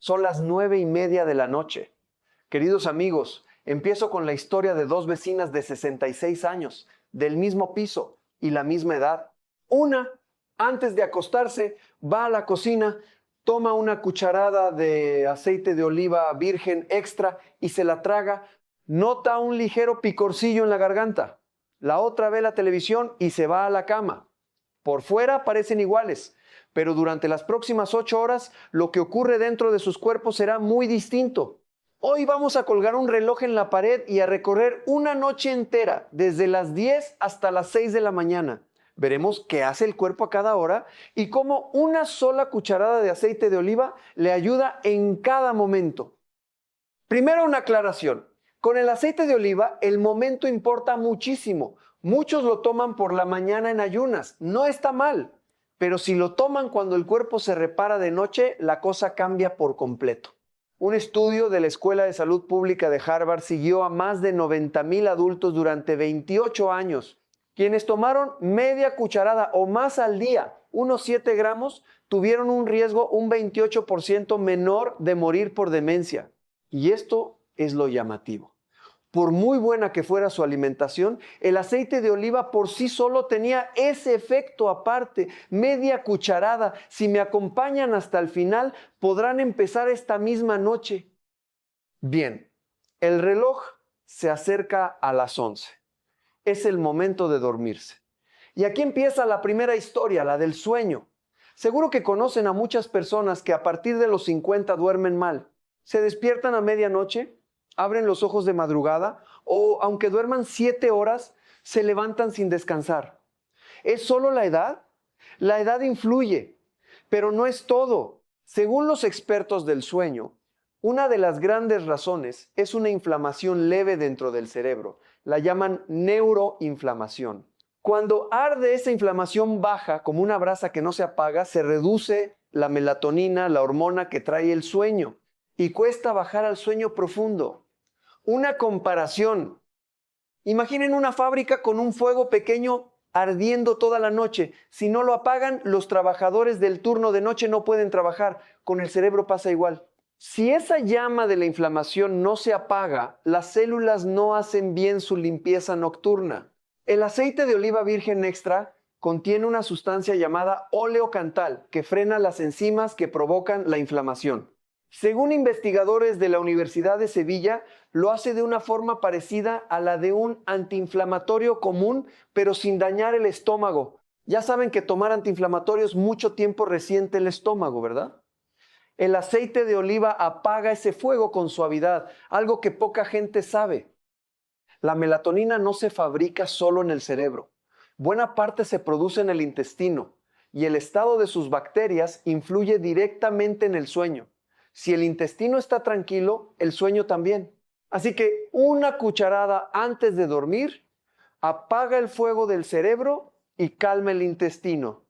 Son las 9:30 de la noche. Queridos amigos, empiezo con la historia de dos vecinas de 66 años, del mismo piso y la misma edad. Una, antes de acostarse, va a la cocina, toma una cucharada de aceite de oliva virgen extra y se la traga. Nota un ligero picorcillo en la garganta. La otra ve la televisión y se va a la cama. Por fuera parecen iguales, pero durante las próximas 8 horas lo que ocurre dentro de sus cuerpos será muy distinto. Hoy vamos a colgar un reloj en la pared y a recorrer una noche entera, desde las 10 hasta las 6 de la mañana. Veremos qué hace el cuerpo a cada hora y cómo una sola cucharada de aceite de oliva le ayuda en cada momento. Primero, una aclaración. Con el aceite de oliva, el momento importa muchísimo. Muchos lo toman por la mañana en ayunas. No está mal, pero si lo toman cuando el cuerpo se repara de noche, la cosa cambia por completo. Un estudio de la Escuela de Salud Pública de Harvard siguió a más de 90,000 adultos durante 28 años. Quienes tomaron media cucharada o más al día, unos 7 gramos, tuvieron un riesgo un 28% menor de morir por demencia. Y esto es lo llamativo. Por muy buena que fuera su alimentación, el aceite de oliva por sí solo tenía ese efecto aparte, media cucharada. Si me acompañan hasta el final, podrán empezar esta misma noche. Bien, el reloj se acerca a las 11. Es el momento de dormirse. Y aquí empieza la primera historia, la del sueño. Seguro que conocen a muchas personas que a partir de los 50 duermen mal. Se despiertan a medianoche, abren los ojos de madrugada o, aunque duerman 7 horas, se levantan sin descansar. ¿Es solo la edad? La edad influye, pero no es todo. Según los expertos del sueño, una de las grandes razones es una inflamación leve dentro del cerebro. La llaman neuroinflamación. Cuando arde esa inflamación baja, como una brasa que no se apaga, se reduce la melatonina, la hormona que trae el sueño, y cuesta bajar al sueño profundo. Una comparación. Imaginen una fábrica con un fuego pequeño ardiendo toda la noche. Si no lo apagan, los trabajadores del turno de noche no pueden trabajar. Con el cerebro pasa igual. Si esa llama de la inflamación no se apaga, las células no hacen bien su limpieza nocturna. El aceite de oliva virgen extra contiene una sustancia llamada oleocantal que frena las enzimas que provocan la inflamación. Según investigadores de la Universidad de Sevilla, lo hace de una forma parecida a la de un antiinflamatorio común, pero sin dañar el estómago. Ya saben que tomar antiinflamatorios mucho tiempo resiente el estómago, ¿verdad? El aceite de oliva apaga ese fuego con suavidad, algo que poca gente sabe. La melatonina no se fabrica solo en el cerebro. Buena parte se produce en el intestino y el estado de sus bacterias influye directamente en el sueño. Si el intestino está tranquilo, el sueño también. Así que una cucharada antes de dormir apaga el fuego del cerebro y calma el intestino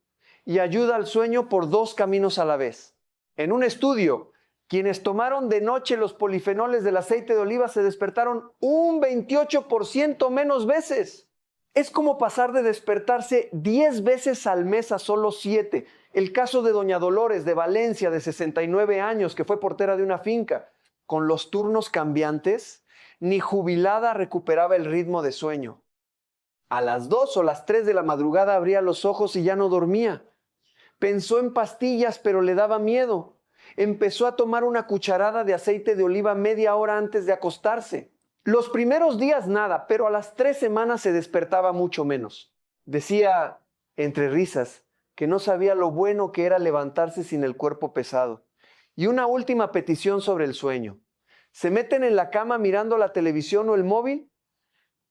y ayuda al sueño por 2 caminos a la vez. En un estudio, quienes tomaron de noche los polifenoles del aceite de oliva se despertaron un 28% menos veces. Es como pasar de despertarse 10 veces al mes a solo 7. El caso de doña Dolores de Valencia, de 69 años, que fue portera de una finca. Con los turnos cambiantes, ni jubilada recuperaba el ritmo de sueño. A las 2 o las 3 de la madrugada abría los ojos y ya no dormía. Pensó en pastillas, pero le daba miedo. Empezó a tomar una cucharada de aceite de oliva media hora antes de acostarse. Los primeros días nada, pero a las 3 semanas se despertaba mucho menos. Decía, entre risas, que no sabía lo bueno que era levantarse sin el cuerpo pesado. Y una última petición sobre el sueño. ¿Se meten en la cama mirando la televisión o el móvil?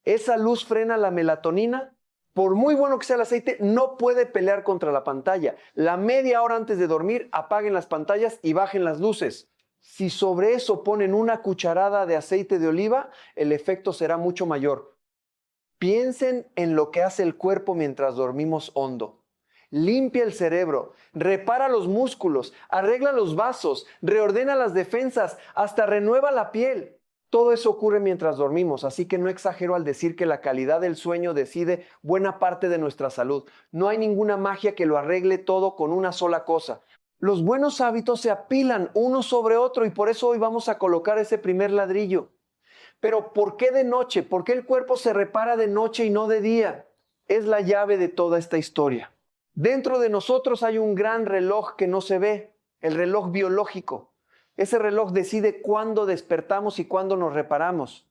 Esa luz frena la melatonina. Por muy bueno que sea el aceite, no puede pelear contra la pantalla. La media hora antes de dormir, apaguen las pantallas y bajen las luces. Si sobre eso ponen una cucharada de aceite de oliva, el efecto será mucho mayor. Piensen en lo que hace el cuerpo mientras dormimos hondo. Limpia el cerebro, repara los músculos, arregla los vasos, reordena las defensas, hasta renueva la piel. Todo eso ocurre mientras dormimos, así que no exagero al decir que la calidad del sueño decide buena parte de nuestra salud. No hay ninguna magia que lo arregle todo con una sola cosa. Los buenos hábitos se apilan uno sobre otro y por eso hoy vamos a colocar ese primer ladrillo. Pero ¿por qué de noche? ¿Por qué el cuerpo se repara de noche y no de día? Es la llave de toda esta historia. Dentro de nosotros hay un gran reloj que no se ve, el reloj biológico. Ese reloj decide cuándo despertamos y cuándo nos reparamos.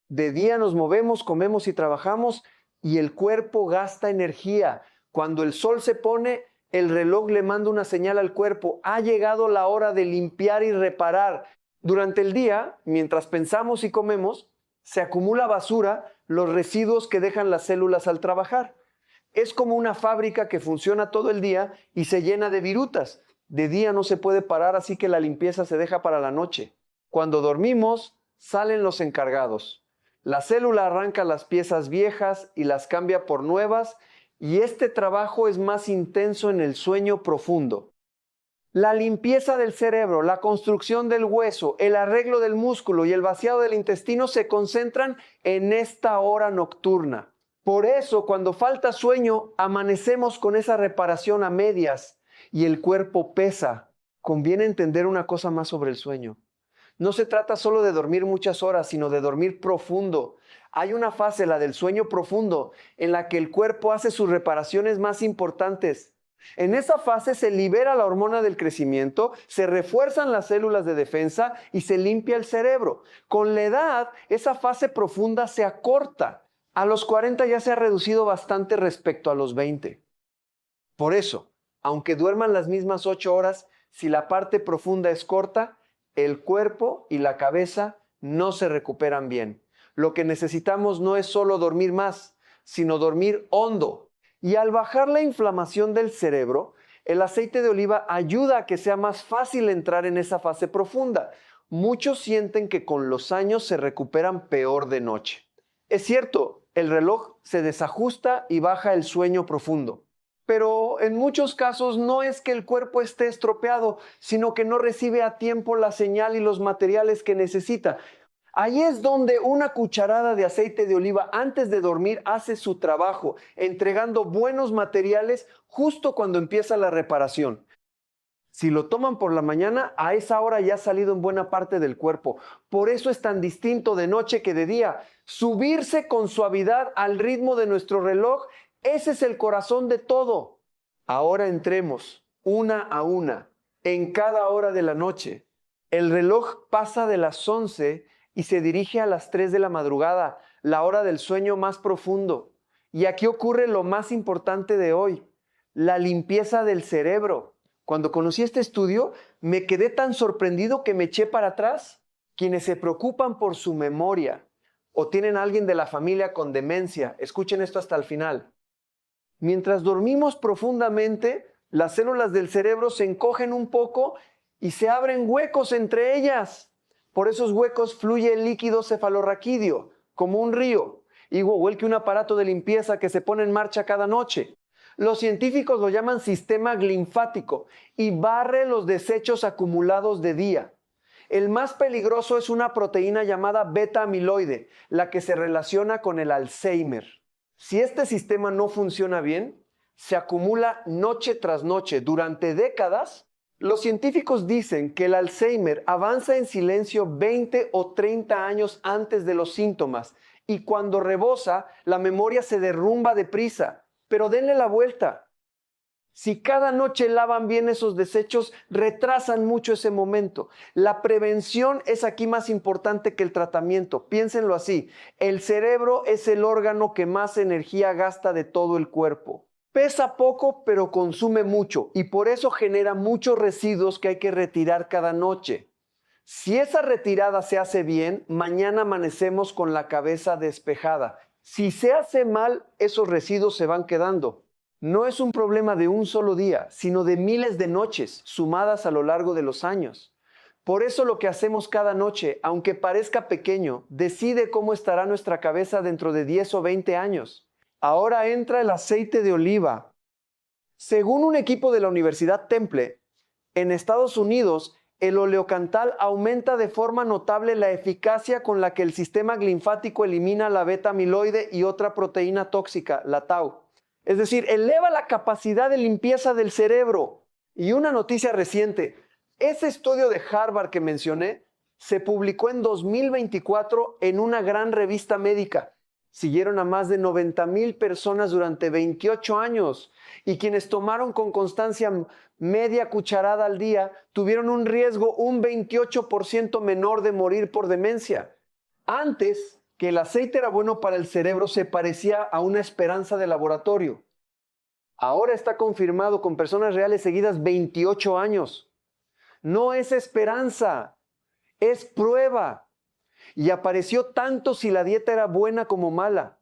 De día nos movemos, comemos y trabajamos y el cuerpo gasta energía. Cuando el sol se pone, el reloj le manda una señal al cuerpo. Ha llegado la hora de limpiar y reparar. Durante el día, mientras pensamos y comemos, se acumula basura, los residuos que dejan las células al trabajar. Es como una fábrica que funciona todo el día y se llena de virutas. De día no se puede parar, así que la limpieza se deja para la noche. Cuando dormimos, salen los encargados. La célula arranca las piezas viejas y las cambia por nuevas, y este trabajo es más intenso en el sueño profundo. La limpieza del cerebro, la construcción del hueso, el arreglo del músculo y el vaciado del intestino se concentran en esta hora nocturna. Por eso, cuando falta sueño, amanecemos con esa reparación a medias y el cuerpo pesa. Conviene entender una cosa más sobre el sueño. No se trata solo de dormir muchas horas, sino de dormir profundo. Hay una fase, la del sueño profundo, en la que el cuerpo hace sus reparaciones más importantes. En esa fase se libera la hormona del crecimiento, se refuerzan las células de defensa y se limpia el cerebro. Con la edad, esa fase profunda se acorta. A los 40 ya se ha reducido bastante respecto a los 20. Por eso, aunque duerman las mismas 8 horas, si la parte profunda es corta, el cuerpo y la cabeza no se recuperan bien. Lo que necesitamos no es solo dormir más, sino dormir hondo. Y al bajar la inflamación del cerebro, el aceite de oliva ayuda a que sea más fácil entrar en esa fase profunda. Muchos sienten que con los años se recuperan peor de noche. Es cierto, el reloj se desajusta y baja el sueño profundo. Pero en muchos casos no es que el cuerpo esté estropeado, sino que no recibe a tiempo la señal y los materiales que necesita. Ahí es donde una cucharada de aceite de oliva antes de dormir hace su trabajo, entregando buenos materiales justo cuando empieza la reparación. Si lo toman por la mañana, a esa hora ya ha salido en buena parte del cuerpo. Por eso es tan distinto de noche que de día. Subirse con suavidad al ritmo de nuestro reloj, ese es el corazón de todo. Ahora entremos, una a una, en cada hora de la noche. El reloj pasa de las 11 y se dirige a las 3 de la madrugada, la hora del sueño más profundo. Y aquí ocurre lo más importante de hoy, la limpieza del cerebro. Cuando conocí este estudio, me quedé tan sorprendido que me eché para atrás. Quienes se preocupan por su memoria o tienen a alguien de la familia con demencia, escuchen esto hasta el final. Mientras dormimos profundamente, las células del cerebro se encogen un poco y se abren huecos entre ellas. Por esos huecos fluye el líquido cefalorraquídeo, como un río, igual que un aparato de limpieza que se pone en marcha cada noche. Los científicos lo llaman sistema linfático y barre los desechos acumulados de día. El más peligroso es una proteína llamada beta-amiloide, la que se relaciona con el Alzheimer. Si este sistema no funciona bien, se acumula noche tras noche durante décadas. Los científicos dicen que el Alzheimer avanza en silencio 20 o 30 años antes de los síntomas y cuando rebosa, la memoria se derrumba deprisa. Pero denle la vuelta. Si cada noche lavan bien esos desechos, retrasan mucho ese momento. La prevención es aquí más importante que el tratamiento. Piénsenlo así. El cerebro es el órgano que más energía gasta de todo el cuerpo. Pesa poco, pero consume mucho y por eso genera muchos residuos que hay que retirar cada noche. Si esa retirada se hace bien, mañana amanecemos con la cabeza despejada. Si se hace mal, esos residuos se van quedando. No es un problema de un solo día, sino de miles de noches sumadas a lo largo de los años. Por eso lo que hacemos cada noche, aunque parezca pequeño, decide cómo estará nuestra cabeza dentro de 10 o 20 años. Ahora entra el aceite de oliva. Según un equipo de la Universidad Temple, en Estados Unidos, el oleocantal aumenta de forma notable la eficacia con la que el sistema linfático elimina la beta-amiloide y otra proteína tóxica, la tau. Es decir, eleva la capacidad de limpieza del cerebro. Y una noticia reciente, ese estudio de Harvard que mencioné se publicó en 2024 en una gran revista médica. Siguieron a más de 90,000 personas durante 28 años y quienes tomaron con constancia media cucharada al día tuvieron un riesgo un 28% menor de morir por demencia. Antes, que el aceite era bueno para el cerebro, se parecía a una esperanza de laboratorio. Ahora está confirmado con personas reales seguidas 28 años. No es esperanza, es prueba. Y apareció tanto si la dieta era buena como mala.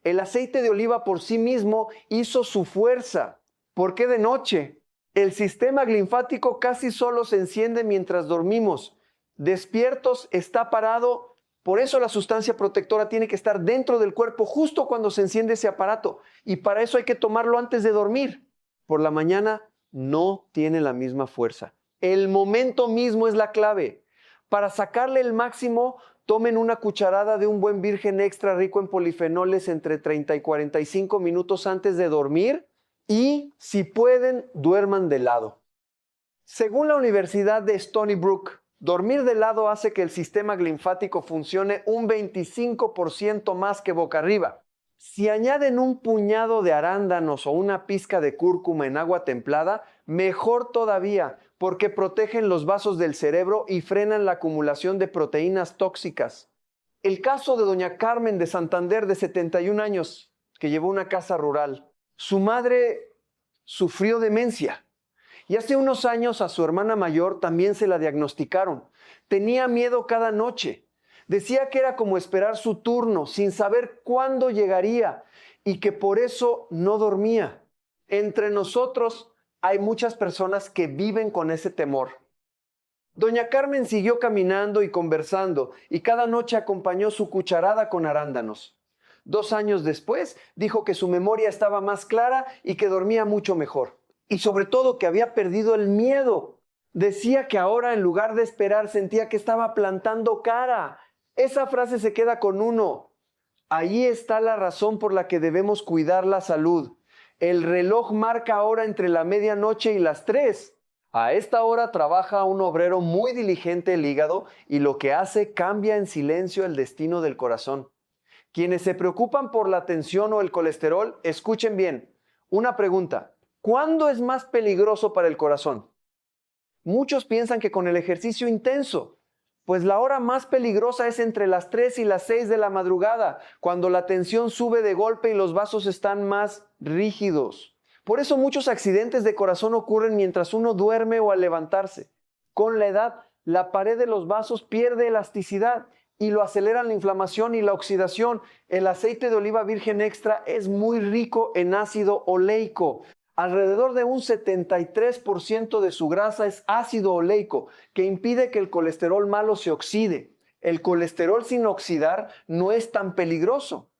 El aceite de oliva por sí mismo hizo su fuerza. ¿Por qué de noche? El sistema linfático casi solo se enciende mientras dormimos. Despiertos está parado. Por eso la sustancia protectora tiene que estar dentro del cuerpo justo cuando se enciende ese aparato. Y para eso hay que tomarlo antes de dormir. Por la mañana no tiene la misma fuerza. El momento mismo es la clave. Para sacarle el máximo, tomen una cucharada de un buen virgen extra rico en polifenoles entre 30 y 45 minutos antes de dormir y, si pueden, duerman de lado. Según la Universidad de Stony Brook, dormir de lado hace que el sistema linfático funcione un 25% más que boca arriba. Si añaden un puñado de arándanos o una pizca de cúrcuma en agua templada, mejor todavía, porque protegen los vasos del cerebro y frenan la acumulación de proteínas tóxicas. El caso de doña Carmen de Santander, de 71 años, que llevó una casa rural. Su madre sufrió demencia. Y hace unos años a su hermana mayor también se la diagnosticaron. Tenía miedo cada noche. Decía que era como esperar su turno sin saber cuándo llegaría y que por eso no dormía. Entre nosotros hay muchas personas que viven con ese temor. Doña Carmen siguió caminando y conversando y cada noche acompañó su cucharada con arándanos. 2 años después dijo que su memoria estaba más clara y que dormía mucho mejor. Y sobre todo que había perdido el miedo. Decía que ahora en lugar de esperar sentía que estaba plantando cara. Esa frase se queda con uno. Ahí está la razón por la que debemos cuidar la salud. El reloj marca ahora entre la medianoche y las 3. A esta hora trabaja un obrero muy diligente el hígado y lo que hace cambia en silencio el destino del corazón. Quienes se preocupan por la tensión o el colesterol, escuchen bien. Una pregunta. ¿Cuándo es más peligroso para el corazón? Muchos piensan que con el ejercicio intenso, pues la hora más peligrosa es entre las 3 y las 6 de la madrugada, cuando la tensión sube de golpe y los vasos están más rígidos. Por eso muchos accidentes de corazón ocurren mientras uno duerme o al levantarse. Con la edad, la pared de los vasos pierde elasticidad y lo aceleran la inflamación y la oxidación. El aceite de oliva virgen extra es muy rico en ácido oleico. Alrededor de un 73% de su grasa es ácido oleico, que impide que el colesterol malo se oxide. El colesterol sin oxidar no es tan peligroso,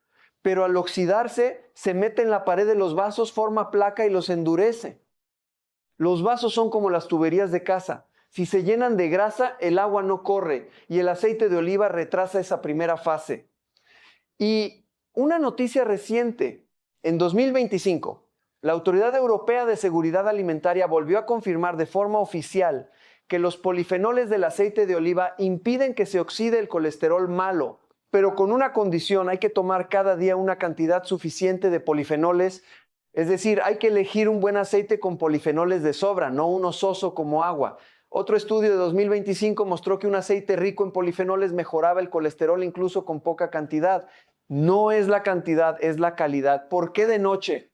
pero al oxidarse se mete en la pared de los vasos, forma placa y los endurece. Los vasos son como las tuberías de casa. Si se llenan de grasa, el agua no corre y el aceite de oliva retrasa esa primera fase. Y una noticia reciente, en 2025, la Autoridad Europea de Seguridad Alimentaria volvió a confirmar de forma oficial que los polifenoles del aceite de oliva impiden que se oxide el colesterol malo, pero con una condición: hay que tomar cada día una cantidad suficiente de polifenoles, es decir, hay que elegir un buen aceite con polifenoles de sobra, no uno soso como agua. Otro estudio de 2025 mostró que un aceite rico en polifenoles mejoraba el colesterol incluso con poca cantidad. No es la cantidad, es la calidad. ¿Por qué de noche?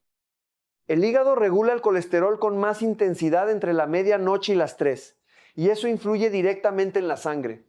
El hígado regula el colesterol con más intensidad entre la medianoche y las 3, y eso influye directamente en la sangre.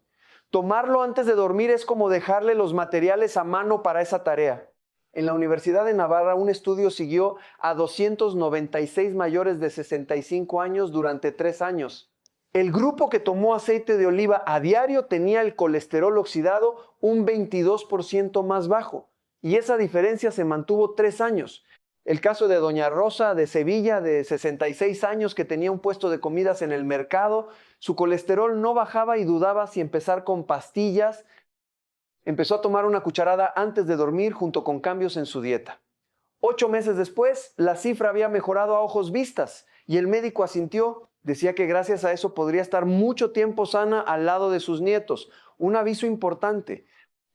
Tomarlo antes de dormir es como dejarle los materiales a mano para esa tarea. En la Universidad de Navarra, un estudio siguió a 296 mayores de 65 años durante 3 años. El grupo que tomó aceite de oliva a diario tenía el colesterol oxidado un 22% más bajo, y esa diferencia se mantuvo 3 años. El caso de doña Rosa de Sevilla, de 66 años, que tenía un puesto de comidas en el mercado, su colesterol no bajaba y dudaba si empezar con pastillas. Empezó a tomar una cucharada antes de dormir junto con cambios en su dieta. 8 meses después, la cifra había mejorado a ojos vistas Y el médico asintió. Decía que gracias a eso podría estar mucho tiempo sana al lado de sus nietos. Un aviso importante.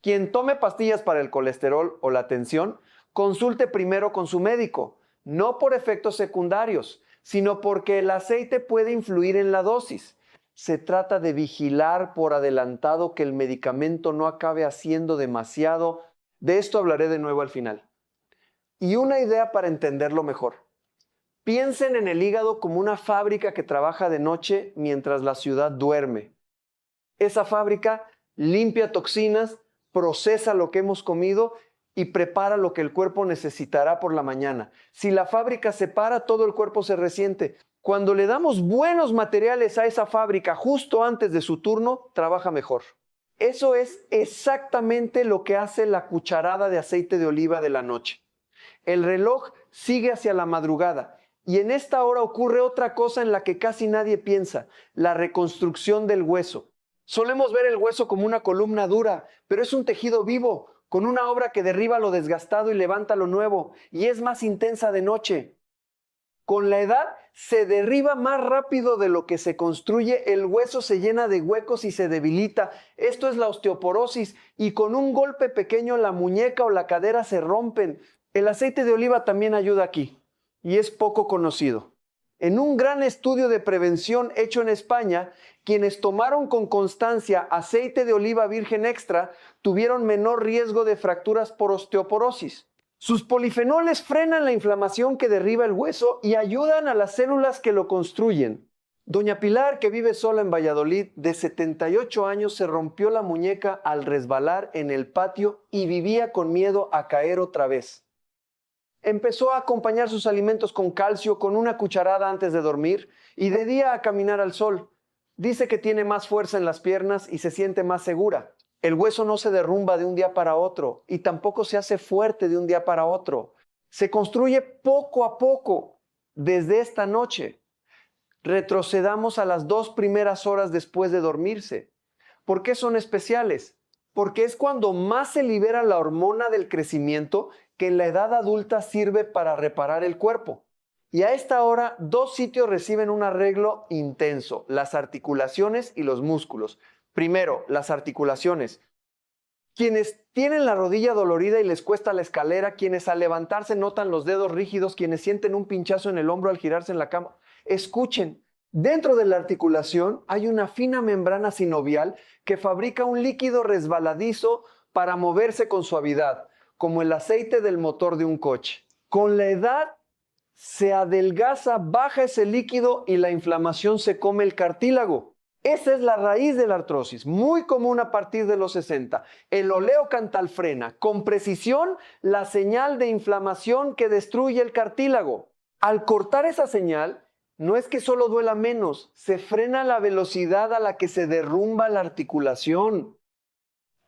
Quien tome pastillas para el colesterol o la tensión, consulte primero con su médico, no por efectos secundarios, sino porque el aceite puede influir en la dosis. Se trata de vigilar por adelantado que el medicamento no acabe haciendo demasiado. De esto hablaré de nuevo al final. Y una idea para entenderlo mejor. Piensen en el hígado como una fábrica que trabaja de noche mientras la ciudad duerme. Esa fábrica limpia toxinas, procesa lo que hemos comido y prepara lo que el cuerpo necesitará por la mañana. Si la fábrica se para, todo el cuerpo se resiente. Cuando le damos buenos materiales a esa fábrica justo antes de su turno, trabaja mejor. Eso es exactamente lo que hace la cucharada de aceite de oliva de la noche. El reloj sigue hacia la madrugada y en esta hora ocurre otra cosa en la que casi nadie piensa, la reconstrucción del hueso. Solemos ver el hueso como una columna dura, pero es un tejido vivo, con una obra que derriba lo desgastado y levanta lo nuevo, y es más intensa de noche. Con la edad se derriba más rápido de lo que se construye, el hueso se llena de huecos y se debilita. Esto es la osteoporosis, y con un golpe pequeño la muñeca o la cadera se rompen. El aceite de oliva también ayuda aquí, y es poco conocido. En un gran estudio de prevención hecho en España, quienes tomaron con constancia aceite de oliva virgen extra tuvieron menor riesgo de fracturas por osteoporosis. Sus polifenoles frenan la inflamación que derriba el hueso y ayudan a las células que lo construyen. Doña Pilar, que vive sola en Valladolid, de 78 años, se rompió la muñeca al resbalar en el patio y vivía con miedo a caer otra vez. Empezó a acompañar sus alimentos con calcio, con una cucharada antes de dormir y de día a caminar al sol. Dice que tiene más fuerza en las piernas y se siente más segura. El hueso no se derrumba de un día para otro y tampoco se hace fuerte de un día para otro. Se construye poco a poco desde esta noche. Retrocedamos a las 2 primeras horas después de dormirse. ¿Por qué son especiales? Porque es cuando más se libera la hormona del crecimiento que en la edad adulta sirve para reparar el cuerpo. Y a esta hora, 2 sitios reciben un arreglo intenso, las articulaciones y los músculos. Primero, las articulaciones. Quienes tienen la rodilla dolorida y les cuesta la escalera, quienes al levantarse notan los dedos rígidos, quienes sienten un pinchazo en el hombro al girarse en la cama, escuchen. Dentro de la articulación hay una fina membrana sinovial que fabrica un líquido resbaladizo para moverse con suavidad, como el aceite del motor de un coche. Con la edad se adelgaza, baja ese líquido y la inflamación se come el cartílago. Esa es la raíz de la artrosis, muy común a partir de los 60. El oleocantalfrena, con precisión, la señal de inflamación que destruye el cartílago. Al cortar esa señal, no es que solo duela menos, se frena la velocidad a la que se derrumba la articulación.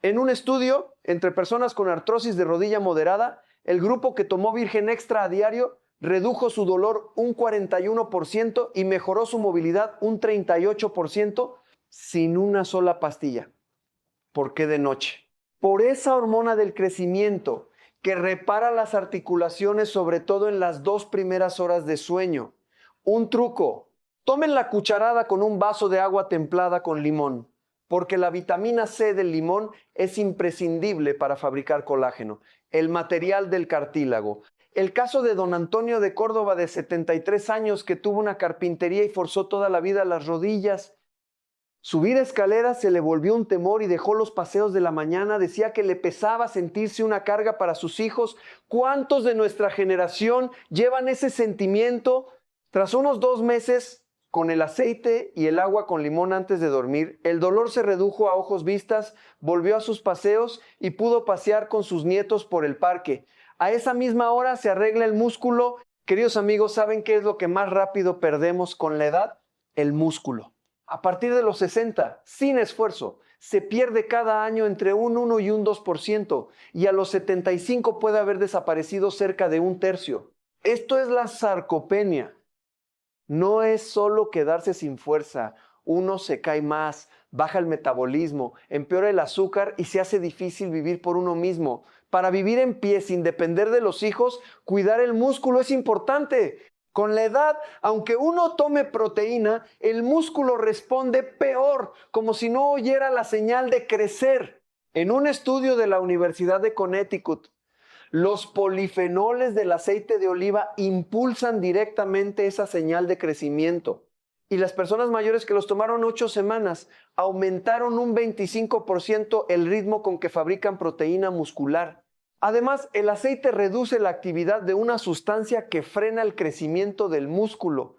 En un estudio entre personas con artrosis de rodilla moderada, el grupo que tomó virgen extra a diario redujo su dolor un 41% y mejoró su movilidad un 38% sin una sola pastilla. ¿Por qué de noche? Por esa hormona del crecimiento que repara las articulaciones, sobre todo en las 2 primeras horas de sueño. Un truco: tomen la cucharada con un vaso de agua templada con limón, porque la vitamina C del limón es imprescindible para fabricar colágeno, el material del cartílago. El caso de don Antonio de Córdoba, de 73 años, que tuvo una carpintería y forzó toda la vida las rodillas. Subir escaleras se le volvió un temor y dejó los paseos de la mañana. Decía que le pesaba sentirse una carga para sus hijos. ¿Cuántos de nuestra generación llevan ese sentimiento? Tras unos 2 meses, con el aceite y el agua con limón antes de dormir, el dolor se redujo a ojos vistas, volvió a sus paseos y pudo pasear con sus nietos por el parque. A esa misma hora se arregla el músculo. Queridos amigos, ¿saben qué es lo que más rápido perdemos con la edad? El músculo. A partir de los 60, sin esfuerzo, se pierde cada año entre un 1 y un 2%, y a los 75 puede haber desaparecido cerca de 1/3. Esto es la sarcopenia. No es solo quedarse sin fuerza, uno se cae más, baja el metabolismo, empeora el azúcar y se hace difícil vivir por uno mismo. Para vivir en pie sin depender de los hijos, cuidar el músculo es importante. Con la edad, aunque uno tome proteína, el músculo responde peor, como si no oyera la señal de crecer. En un estudio de la Universidad de Connecticut, los polifenoles del aceite de oliva impulsan directamente esa señal de crecimiento. Y las personas mayores que los tomaron 8 semanas aumentaron un 25% el ritmo con que fabrican proteína muscular. Además, el aceite reduce la actividad de una sustancia que frena el crecimiento del músculo.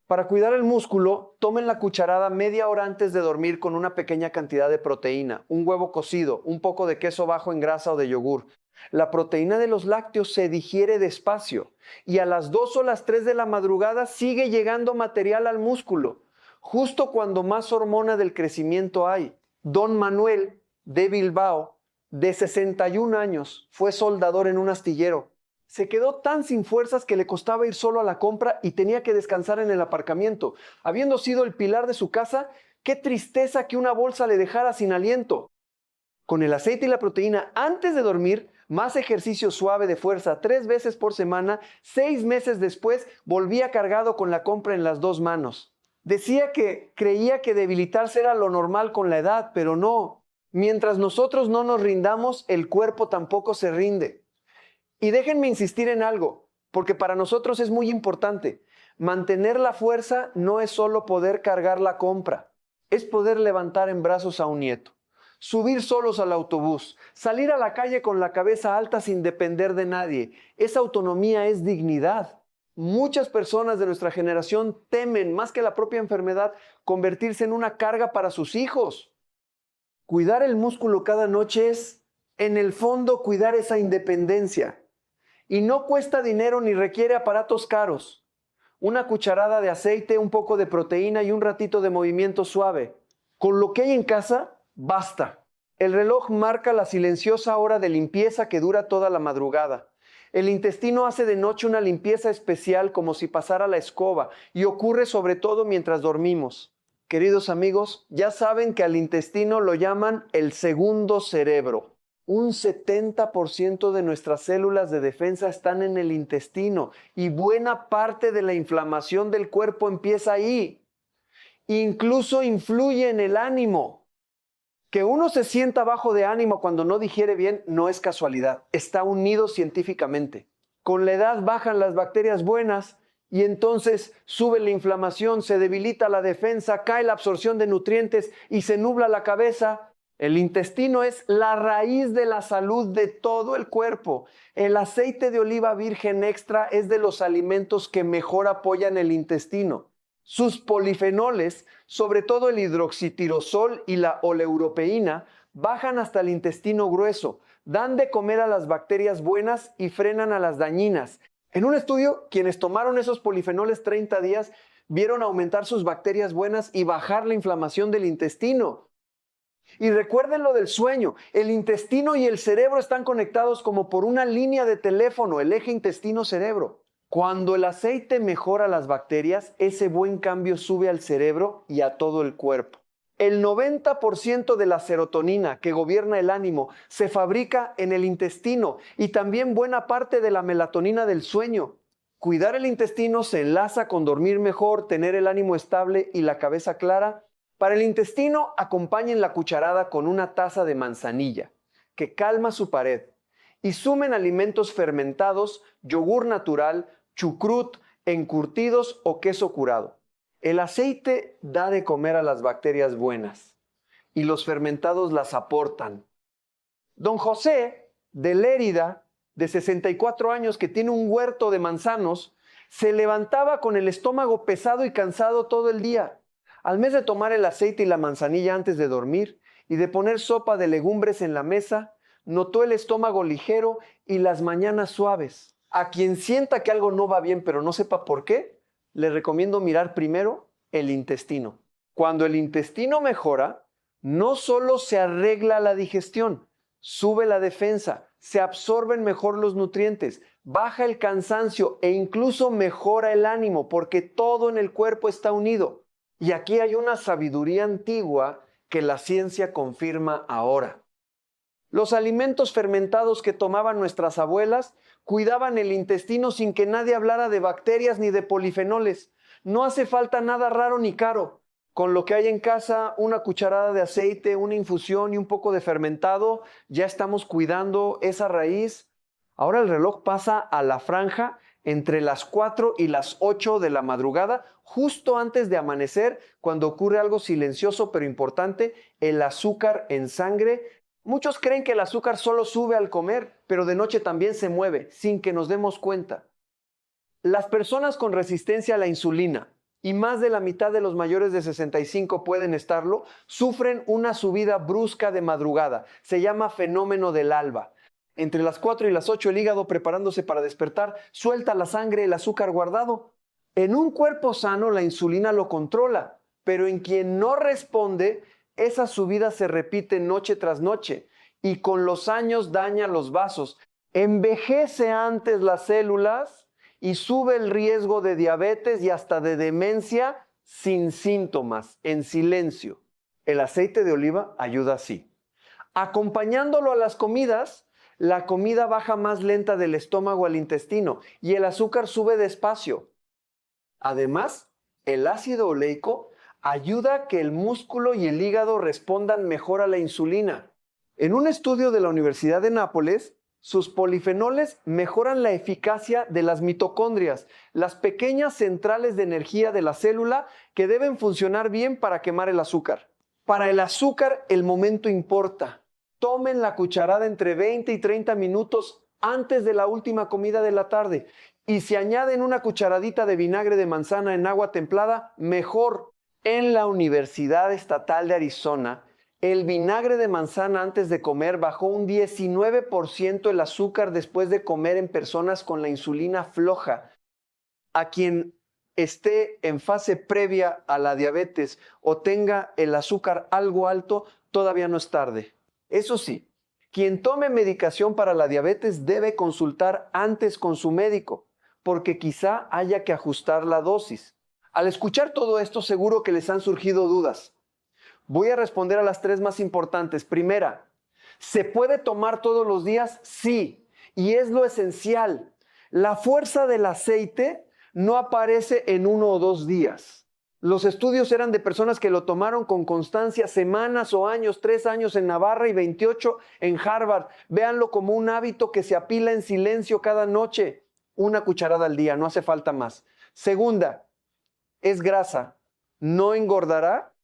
Para cuidar el músculo, tomen la cucharada media hora antes de dormir con una pequeña cantidad de proteína, un huevo cocido, un poco de queso bajo en grasa o de yogur. La proteína de los lácteos se digiere despacio y a las 2 o las 3 de la madrugada sigue llegando material al músculo, justo cuando más hormona del crecimiento hay. Don Manuel de Bilbao, de 61 años, fue soldador en un astillero. Se quedó tan sin fuerzas que le costaba ir solo a la compra y tenía que descansar en el aparcamiento. Habiendo sido el pilar de su casa, qué tristeza que una bolsa le dejara sin aliento. Con el aceite y la proteína antes de dormir, más ejercicio suave de fuerza 3 veces por semana, 6 meses después volvía cargado con la compra en las 2 manos. Decía que creía que debilitarse era lo normal con la edad, pero no. Mientras nosotros no nos rindamos, el cuerpo tampoco se rinde. Y déjenme insistir en algo, porque para nosotros es muy importante. Mantener la fuerza no es solo poder cargar la compra, es poder levantar en brazos a un nieto, subir solos al autobús, salir a la calle con la cabeza alta sin depender de nadie. Esa autonomía es dignidad. Muchas personas de nuestra generación temen, más que la propia enfermedad, convertirse en una carga para sus hijos. Cuidar el músculo cada noche es, en el fondo, cuidar esa independencia. Y no cuesta dinero ni requiere aparatos caros. Una cucharada de aceite, un poco de proteína y un ratito de movimiento suave. Con lo que hay en casa, basta. El reloj marca la silenciosa hora de limpieza que dura toda la madrugada. El intestino hace de noche una limpieza especial como si pasara la escoba y ocurre sobre todo mientras dormimos. Queridos amigos, ya saben que al intestino lo llaman el segundo cerebro. Un 70% de nuestras células de defensa están en el intestino y buena parte de la inflamación del cuerpo empieza ahí. Incluso influye en el ánimo. Que uno se sienta bajo de ánimo cuando no digiere bien no es casualidad, está unido científicamente. Con la edad bajan las bacterias buenas y entonces sube la inflamación, se debilita la defensa, cae la absorción de nutrientes y se nubla la cabeza. El intestino es la raíz de la salud de todo el cuerpo. El aceite de oliva virgen extra es de los alimentos que mejor apoyan el intestino. Sus polifenoles, sobre todo el hidroxitirosol y la oleuropeína, bajan hasta el intestino grueso, dan de comer a las bacterias buenas y frenan a las dañinas. En un estudio, quienes tomaron esos polifenoles 30 días vieron aumentar sus bacterias buenas y bajar la inflamación del intestino. Y recuerden lo del sueño, el intestino y el cerebro están conectados como por una línea de teléfono, el eje intestino-cerebro. Cuando el aceite mejora las bacterias, ese buen cambio sube al cerebro y a todo el cuerpo. El 90% de la serotonina que gobierna el ánimo se fabrica en el intestino y también buena parte de la melatonina del sueño. Cuidar el intestino se enlaza con dormir mejor, tener el ánimo estable y la cabeza clara. Para el intestino, acompañen la cucharada con una taza de manzanilla, que calma su pared, y sumen alimentos fermentados, yogur natural, chucrut, encurtidos o queso curado. El aceite da de comer a las bacterias buenas, y los fermentados las aportan. Don José, de Lérida, de 64 años, que tiene un huerto de manzanos, se levantaba con el estómago pesado y cansado todo el día. Al mes de tomar el aceite y la manzanilla antes de dormir y de poner sopa de legumbres en la mesa, notó el estómago ligero y las mañanas suaves. A quien sienta que algo no va bien pero no sepa por qué, le recomiendo mirar primero el intestino. Cuando el intestino mejora, no solo se arregla la digestión, sube la defensa, se absorben mejor los nutrientes, baja el cansancio e incluso mejora el ánimo porque todo en el cuerpo está unido. Y aquí hay una sabiduría antigua que la ciencia confirma ahora. Los alimentos fermentados que tomaban nuestras abuelas Cuidaban el intestino sin que nadie hablara de bacterias ni de polifenoles. No hace falta nada raro ni caro. Con lo que hay en casa, una cucharada de aceite, una infusión y un poco de fermentado, ya estamos cuidando esa raíz. Ahora el reloj pasa a la franja entre las 4 y las 8 de la madrugada, justo antes de amanecer, cuando ocurre algo silencioso pero importante, el azúcar en sangre. Muchos creen que el azúcar solo sube al comer, pero de noche también se mueve, sin que nos demos cuenta. Las personas con resistencia a la insulina, y más de la mitad de los mayores de 65 pueden estarlo, sufren una subida brusca de madrugada. Se llama fenómeno del alba. Entre las 4 y las 8 el hígado, preparándose para despertar, suelta la sangre, el azúcar guardado. En un cuerpo sano la insulina lo controla, pero en quien no responde, esa subida se repite noche tras noche y con los años daña los vasos. Envejece antes las células y sube el riesgo de diabetes y hasta de demencia sin síntomas, en silencio. El aceite de oliva ayuda así. Acompañándolo a las comidas, la comida baja más lenta del estómago al intestino y el azúcar sube despacio. Además, el ácido oleico ayuda a que el músculo y el hígado respondan mejor a la insulina. En un estudio de la Universidad de Nápoles, sus polifenoles mejoran la eficacia de las mitocondrias, las pequeñas centrales de energía de la célula que deben funcionar bien para quemar el azúcar. Para el azúcar, el momento importa. Tomen la cucharada entre 20 y 30 minutos antes de la última comida de la tarde. Y si añaden una cucharadita de vinagre de manzana en agua templada, mejor. En la Universidad Estatal de Arizona, el vinagre de manzana antes de comer bajó un 19% el azúcar después de comer en personas con la insulina floja. A quien esté en fase previa a la diabetes o tenga el azúcar algo alto, todavía no es tarde. Eso sí, quien tome medicación para la diabetes debe consultar antes con su médico, porque quizá haya que ajustar la dosis. Al escuchar todo esto, seguro que les han surgido dudas. Voy a responder a las 3 más importantes. Primera, ¿se puede tomar todos los días? Sí, y es lo esencial. La fuerza del aceite no aparece en 1 o 2 días. Los estudios eran de personas que lo tomaron con constancia semanas o años, 3 años en Navarra y 28 en Harvard. Véanlo como un hábito que se apila en silencio cada noche. 1 cucharada al día, no hace falta más. Segunda, es grasa, ¿no engordará?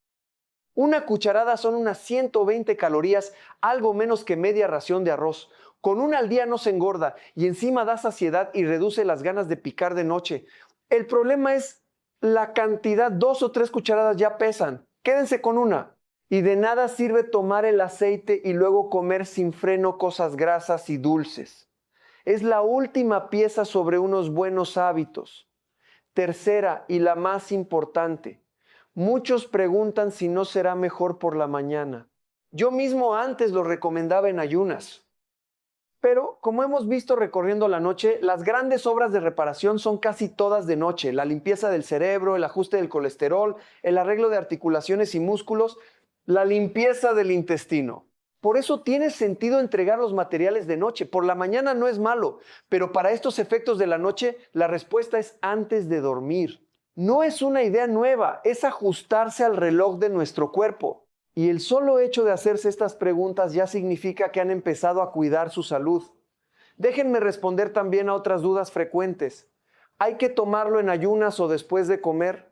1 cucharada son unas 120 calorías, algo menos que media ración de arroz. Con 1 al día no se engorda y encima da saciedad y reduce las ganas de picar de noche. El problema es la cantidad, 2 o 3 cucharadas ya pesan. Quédense con 1. Y de nada sirve tomar el aceite y luego comer sin freno cosas grasas y dulces. Es la última pieza sobre unos buenos hábitos. Tercera y la más importante. Muchos preguntan si no será mejor por la mañana. Yo mismo antes lo recomendaba en ayunas. Pero, como hemos visto recorriendo la noche, las grandes obras de reparación son casi todas de noche. La limpieza del cerebro, el ajuste del colesterol, el arreglo de articulaciones y músculos, la limpieza del intestino. Por eso tiene sentido entregar los materiales de noche. Por la mañana no es malo, pero para estos efectos de la noche, la respuesta es antes de dormir. No es una idea nueva, es ajustarse al reloj de nuestro cuerpo. Y el solo hecho de hacerse estas preguntas ya significa que han empezado a cuidar su salud. Déjenme responder también a otras dudas frecuentes. ¿Hay que tomarlo en ayunas o después de comer?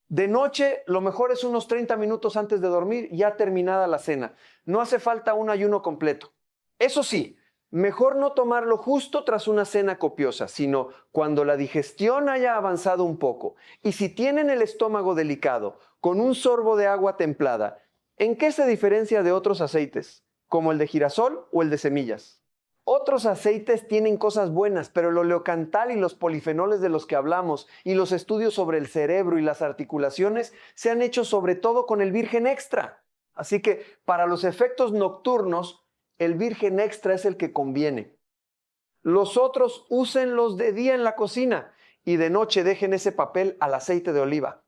De noche, lo mejor es unos 30 minutos antes de dormir, ya terminada la cena. No hace falta un ayuno completo. Eso sí, mejor no tomarlo justo tras una cena copiosa, sino cuando la digestión haya avanzado un poco. Y si tienen el estómago delicado, con un sorbo de agua templada, ¿en qué se diferencia de otros aceites, como el de girasol o el de semillas? Otros aceites tienen cosas buenas, pero el oleocantal y los polifenoles de los que hablamos y los estudios sobre el cerebro y las articulaciones se han hecho sobre todo con el virgen extra. Así que para los efectos nocturnos, el virgen extra es el que conviene. Los otros úsenlos de día en la cocina y de noche dejen ese papel al aceite de oliva.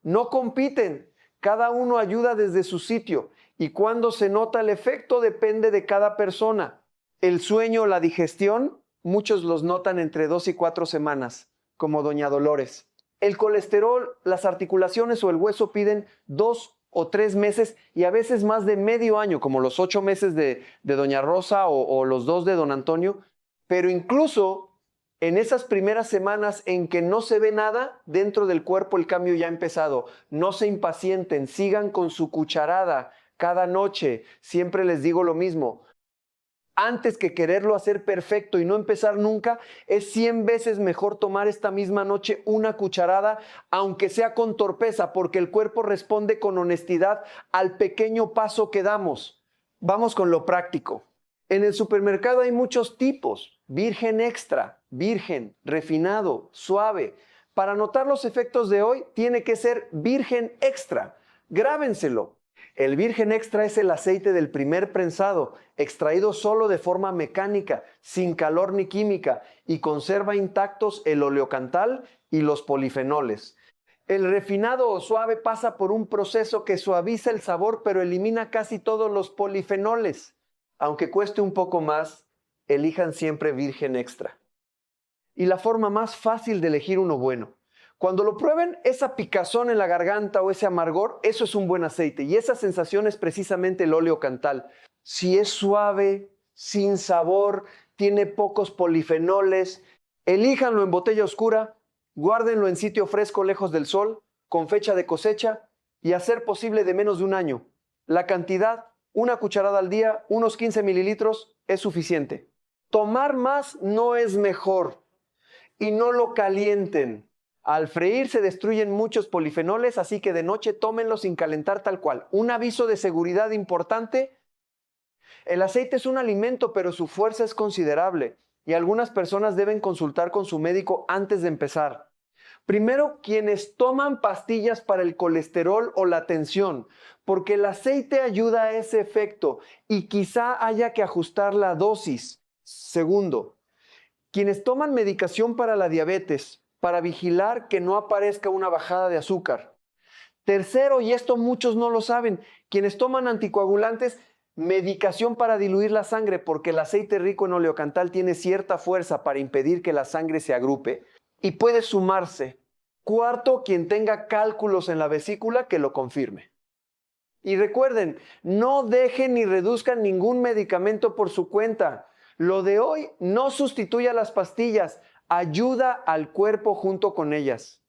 No compiten, cada uno ayuda desde su sitio y cuando se nota el efecto depende de cada persona. El sueño o la digestión muchos los notan entre 2 y 4 semanas, como doña Dolores. El colesterol, las articulaciones o el hueso piden 2 o 3 meses y a veces más de medio año, como los 8 meses de doña Rosa o los 2 de don Antonio. Pero incluso en esas primeras semanas en que no se ve nada, dentro del cuerpo el cambio ya ha empezado. No se impacienten, sigan con su cucharada cada noche. Siempre les digo lo mismo. Antes que quererlo hacer perfecto y no empezar nunca, es 100 veces mejor tomar esta misma noche una cucharada, aunque sea con torpeza, porque el cuerpo responde con honestidad al pequeño paso que damos. Vamos con lo práctico. En el supermercado hay muchos tipos: virgen extra, virgen, refinado, suave. Para notar los efectos de hoy, tiene que ser virgen extra. Grábenselo. El virgen extra es el aceite del primer prensado, extraído solo de forma mecánica, sin calor ni química, y conserva intactos el oleocantal y los polifenoles. El refinado o suave pasa por un proceso que suaviza el sabor, pero elimina casi todos los polifenoles. Aunque cueste un poco más, elijan siempre virgen extra. Y la forma más fácil de elegir uno bueno. Cuando lo prueben, esa picazón en la garganta o ese amargor, eso es un buen aceite. Y esa sensación es precisamente el oleocantal. Si es suave, sin sabor, tiene pocos polifenoles, elíjanlo en botella oscura, guárdenlo en sitio fresco lejos del sol, con fecha de cosecha y a ser posible de menos de un año. La cantidad, una cucharada al día, unos 15 mililitros, es suficiente. Tomar más no es mejor. Y no lo calienten. Al freír se destruyen muchos polifenoles, así que de noche tómenlo sin calentar tal cual. Un aviso de seguridad importante: el aceite es un alimento, pero su fuerza es considerable y algunas personas deben consultar con su médico antes de empezar. Primero, quienes toman pastillas para el colesterol o la tensión, porque el aceite ayuda a ese efecto y quizá haya que ajustar la dosis. Segundo, quienes toman medicación para la diabetes, para vigilar que no aparezca una bajada de azúcar. Tercero, y esto muchos no lo saben, quienes toman anticoagulantes, medicación para diluir la sangre, porque el aceite rico en oleocantal tiene cierta fuerza para impedir que la sangre se agrupe y puede sumarse. Cuarto, quien tenga cálculos en la vesícula, que lo confirme. Y recuerden, no dejen ni reduzcan ningún medicamento por su cuenta. Lo de hoy no sustituye a las pastillas, ayuda al cuerpo junto con ellas.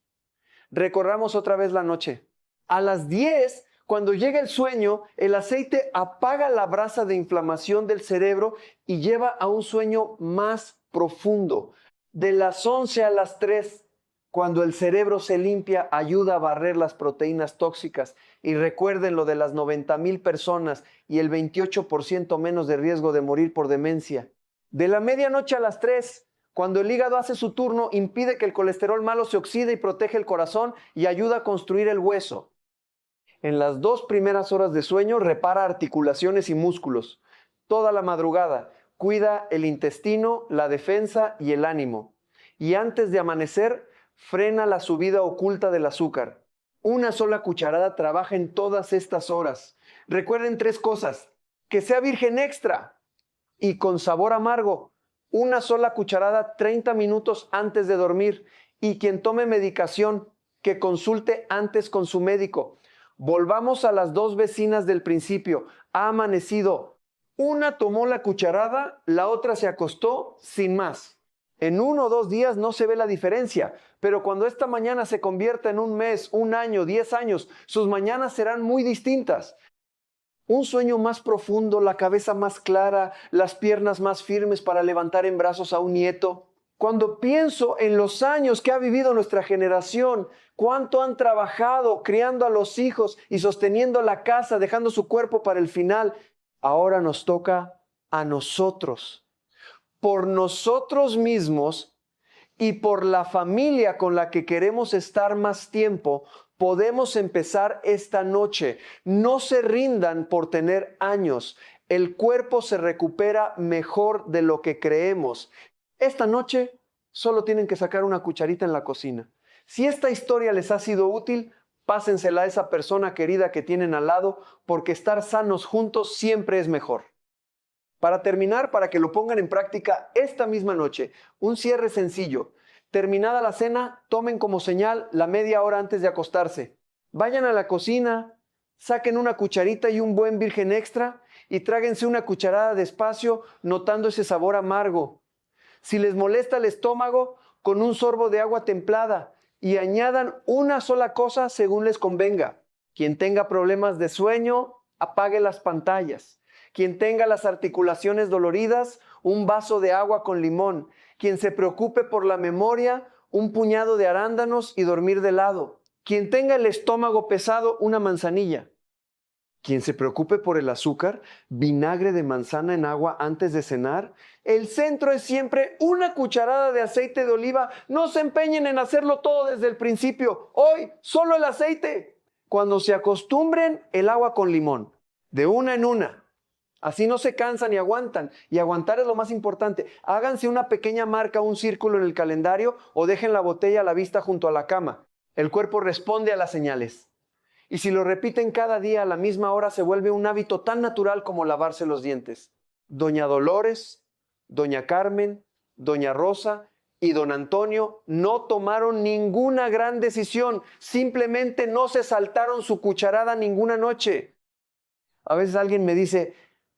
Recorramos otra vez la noche. A las 10, cuando llega el sueño, el aceite apaga la brasa de inflamación del cerebro y lleva a un sueño más profundo. De las 11 a las 3, cuando el cerebro se limpia, ayuda a barrer las proteínas tóxicas. Y recuerden lo de las 90,000 personas y el 28% menos de riesgo de morir por demencia. De la medianoche a las 3, cuando el hígado hace su turno, impide que el colesterol malo se oxide y protege el corazón y ayuda a construir el hueso. En las 2 primeras horas de sueño, repara articulaciones y músculos. Toda la madrugada, cuida el intestino, la defensa y el ánimo. Y antes de amanecer, frena la subida oculta del azúcar. Una sola cucharada trabaja en todas estas horas. Recuerden 3 cosas: que sea virgen extra y con sabor amargo, una sola cucharada 30 minutos antes de dormir, y quien tome medicación, que consulte antes con su médico. Volvamos a las 2 vecinas del principio. Ha amanecido. Una tomó la cucharada, la otra se acostó sin más. En 1 o 2 días no se ve la diferencia, pero cuando esta mañana se convierta en un mes, un año, 10 años, sus mañanas serán muy distintas. Un sueño más profundo, la cabeza más clara, las piernas más firmes para levantar en brazos a un nieto. Cuando pienso en los años que ha vivido nuestra generación, cuánto han trabajado criando a los hijos y sosteniendo la casa, dejando su cuerpo para el final, ahora nos toca a nosotros. Por nosotros mismos y por la familia con la que queremos estar más tiempo, podemos empezar esta noche. No se rindan por tener años. El cuerpo se recupera mejor de lo que creemos. Esta noche solo tienen que sacar una cucharita en la cocina. Si esta historia les ha sido útil, pásensela a esa persona querida que tienen al lado, porque estar sanos juntos siempre es mejor. Para terminar, para que lo pongan en práctica esta misma noche, un cierre sencillo. Terminada la cena, tomen como señal la media hora antes de acostarse. Vayan a la cocina, saquen una cucharita y un buen virgen extra y tráguense una cucharada despacio, notando ese sabor amargo. Si les molesta el estómago, con un sorbo de agua templada y añadan una sola cosa según les convenga. Quien tenga problemas de sueño, apague las pantallas. Quien tenga las articulaciones doloridas, un vaso de agua con limón. Quien se preocupe por la memoria, un puñado de arándanos y dormir de lado. Quien tenga el estómago pesado, una manzanilla. Quien se preocupe por el azúcar, vinagre de manzana en agua antes de cenar. El centro es siempre una cucharada de aceite de oliva. No se empeñen en hacerlo todo desde el principio. Hoy, solo el aceite. Cuando se acostumbren, el agua con limón. De una en una. Así no se cansan y aguantan. Y aguantar es lo más importante. Háganse una pequeña marca, un círculo en el calendario o dejen la botella a la vista junto a la cama. El cuerpo responde a las señales. Y si lo repiten cada día a la misma hora, se vuelve un hábito tan natural como lavarse los dientes. Doña Dolores, Doña Carmen, Doña Rosa y Don Antonio no tomaron ninguna gran decisión. Simplemente no se saltaron su cucharada ninguna noche. A veces alguien me dice,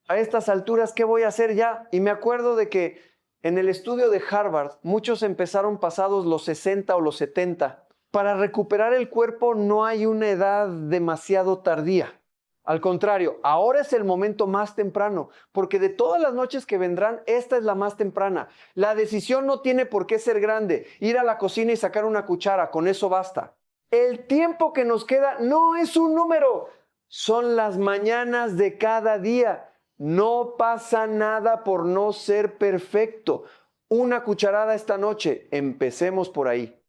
a estas alturas, ¿qué voy a hacer ya? Y me acuerdo de que en el estudio de Harvard, muchos empezaron pasados los 60 o los 70. Para recuperar el cuerpo no hay una edad demasiado tardía. Al contrario, ahora es el momento más temprano, porque de todas las noches que vendrán, esta es la más temprana. La decisión no tiene por qué ser grande. Ir a la cocina y sacar una cuchara, con eso basta. El tiempo que nos queda no es un número, son las mañanas de cada día. No pasa nada por no ser perfecto. Una cucharada esta noche, empecemos por ahí.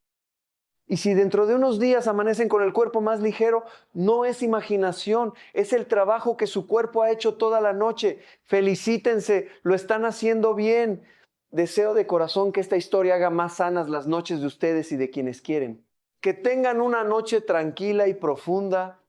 Y si dentro de unos días amanecen con el cuerpo más ligero, no es imaginación, es el trabajo que su cuerpo ha hecho toda la noche. Felicítense, lo están haciendo bien. Deseo de corazón que esta historia haga más sanas las noches de ustedes y de quienes quieren. Que tengan una noche tranquila y profunda